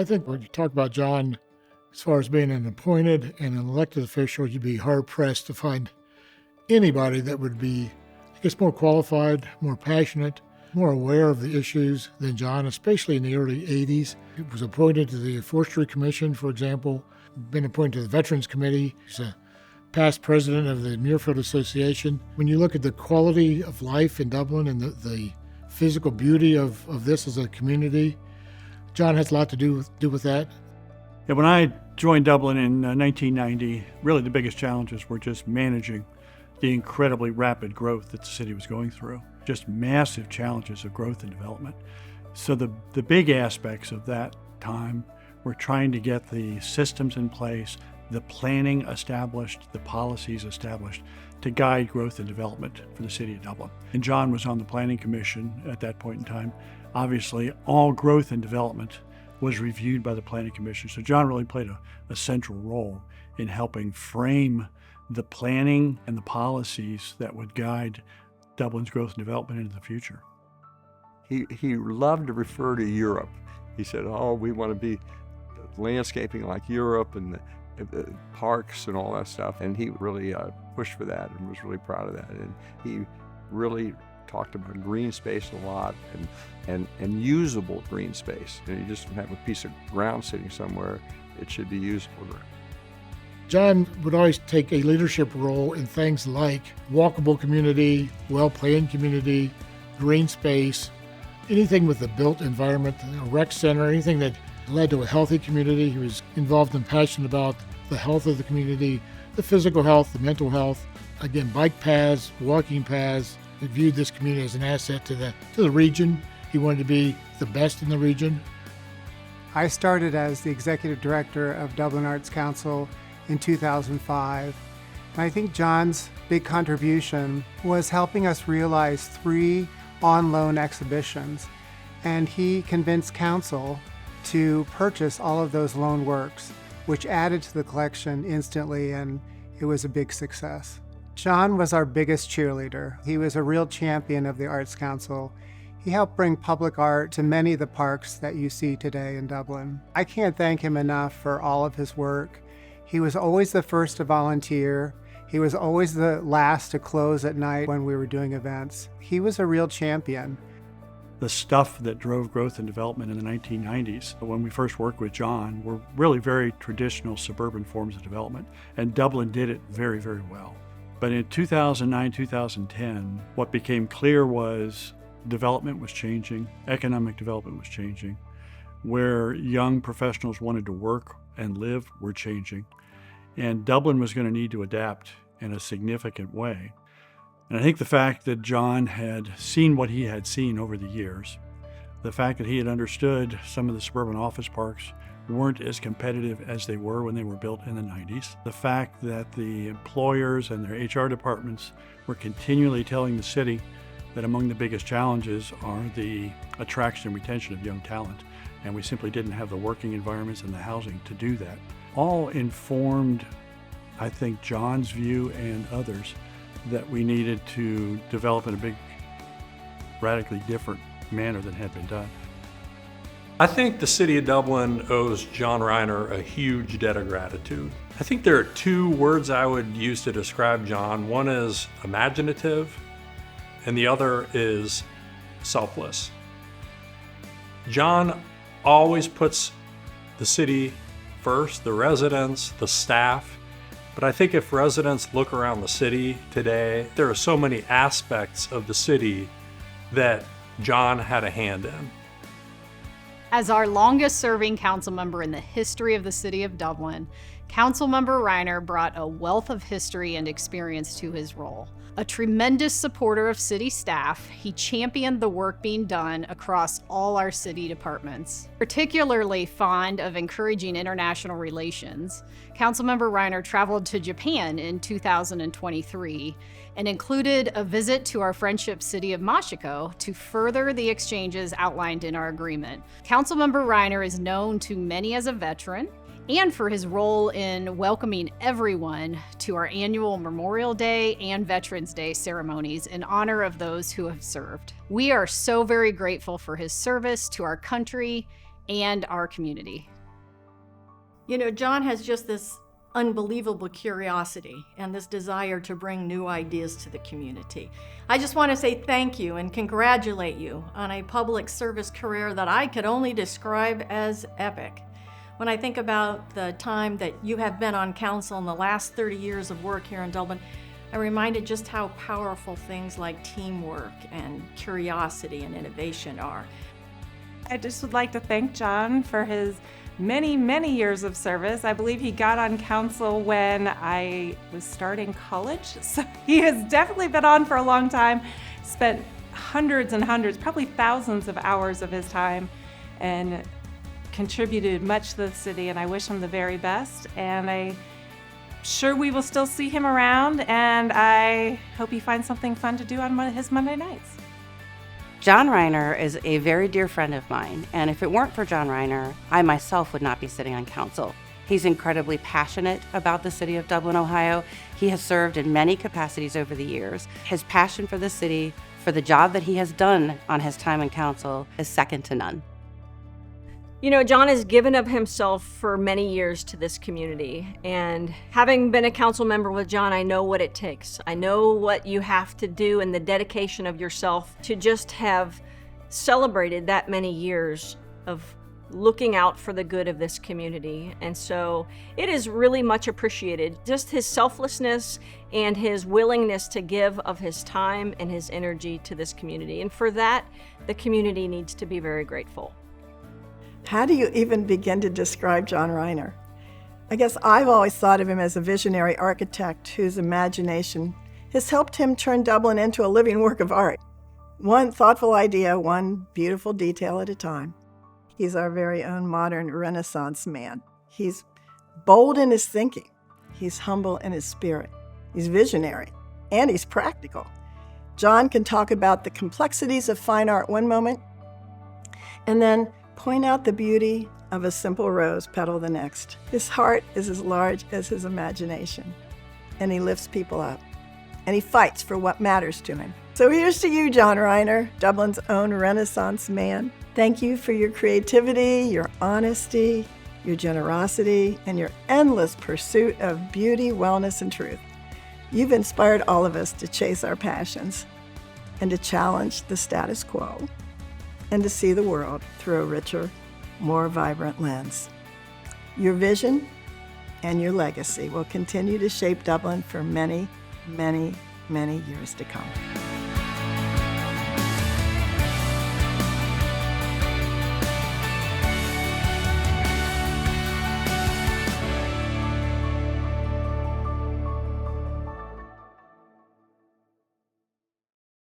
I think when you talk about John, as far as being an appointed and an elected official, you'd be hard-pressed to find anybody that would be, I guess, more qualified, more passionate, more aware of the issues than John, especially in the early 80s. He was appointed to the Forestry Commission, for example, been appointed to the Veterans Committee. He's a past president of the Muirfield Association. When you look at the quality of life in Dublin and the physical beauty of this as a community, John has a lot to do with that. Yeah, when I joined Dublin in 1990, really the biggest challenges were just managing the incredibly rapid growth that the city was going through. Just massive challenges of growth and development. So the big aspects of that time were trying to get the systems in place, the planning established, the policies established to guide growth and development for the city of Dublin. And John was on the Planning Commission at that point in time. Obviously, all growth and development was reviewed by the Planning Commission. So John really played a central role in helping frame the planning and the policies that would guide Dublin's growth and development into the future. He loved to refer to Europe. He said, oh, we want to be landscaping like Europe and the parks and all that stuff. And he really pushed for that and was really proud of that. And he really talked about green space a lot and usable green space. You just don't have a piece of ground sitting somewhere. It should be usable. John would always take a leadership role in things like walkable community, well-planned community, green space, anything with a built environment, a rec center, anything that led to a healthy community. He was involved and passionate about the health of the community, the physical health, the mental health. Again, bike paths, walking paths. He viewed this community as an asset to the region. He wanted to be the best in the region. I started as the executive director of Dublin Arts Council in 2005. And I think John's big contribution was helping us realize 3 on-loan exhibitions. And he convinced council to purchase all of those loan works, which added to the collection instantly, and it was a big success. John was our biggest cheerleader. He was a real champion of the Arts Council. He helped bring public art to many of the parks that you see today in Dublin. I can't thank him enough for all of his work. He was always the first to volunteer. He was always the last to close at night when we were doing events. He was a real champion. The stuff that drove growth and development in the 1990s, when we first worked with John, were really very traditional suburban forms of development, and Dublin did it very, very well. But in 2009, 2010, what became clear was development was changing, economic development was changing, where young professionals wanted to work and live were changing, and Dublin was going to need to adapt in a significant way. And I think the fact that John had seen what he had seen over the years, the fact that he had understood some of the suburban office parks weren't as competitive as they were when they were built in the 90s, the fact that the employers and their HR departments were continually telling the city that among the biggest challenges are the attraction and retention of young talent, and we simply didn't have the working environments and the housing to do that. All informed, I think, John's view and others that we needed to develop in a big, radically different manner than had been done. I think the city of Dublin owes John Reiner a huge debt of gratitude. I think there are 2 words I would use to describe John. One is imaginative, and the other is selfless. John always puts the city first, the residents, the staff. But I think if residents look around the city today, there are so many aspects of the city that John had a hand in. As our longest serving council member in the history of the city of Dublin, Councilmember Reiner brought a wealth of history and experience to his role. A tremendous supporter of city staff, he championed the work being done across all our city departments. Particularly fond of encouraging international relations, Councilmember Reiner traveled to Japan in 2023 and included a visit to our friendship city of Mashiko to further the exchanges outlined in our agreement. Councilmember Reiner is known to many as a veteran and for his role in welcoming everyone to our annual Memorial Day and Veterans Day ceremonies in honor of those who have served. We are so very grateful for his service to our country and our community. You know, John has just this unbelievable curiosity and this desire to bring new ideas to the community. I just want to say thank you and congratulate you on a public service career that I could only describe as epic. When I think about the time that you have been on council in the last 30 years of work here in Dublin, I'm reminded just how powerful things like teamwork and curiosity and innovation are. I just would like to thank John for his many, many years of service. I believe he got on council when I was starting college, so he has definitely been on for a long time, spent hundreds and hundreds, probably thousands of hours of his time, and contributed much to the city, and I wish him the very best, and I'm sure we will still see him around, and I hope he finds something fun to do on his Monday nights. John Reiner is a very dear friend of mine, and if it weren't for John Reiner, I myself would not be sitting on council. He's incredibly passionate about the city of Dublin, Ohio. He has served in many capacities over the years. His passion for the city, for the job that he has done on his time in council, is second to none. You know, John has given of himself for many years to this community, and having been a council member with John, I know what it takes. I know what you have to do and the dedication of yourself to just have celebrated that many years of looking out for the good of this community. And so it is really much appreciated, just his selflessness and his willingness to give of his time and his energy to this community. And for that, the community needs to be very grateful. How do you even begin to describe John Reiner? I guess I've always thought of him as a visionary architect whose imagination has helped him turn Dublin into a living work of art. One thoughtful idea, one beautiful detail at a time. He's our very own modern Renaissance man. He's bold in his thinking. He's humble in his spirit. He's visionary, and he's practical. John can talk about the complexities of fine art one moment, and then point out the beauty of a simple rose petal the next. His heart is as large as his imagination, and he lifts people up, and he fights for what matters to him. So here's to you, John Reiner, Dublin's own Renaissance man. Thank you for your creativity, your honesty, your generosity, and your endless pursuit of beauty, wellness, and truth. You've inspired all of us to chase our passions and to challenge the status quo, and to see the world through a richer, more vibrant lens. Your vision and your legacy will continue to shape Dublin for many, many, many years to come.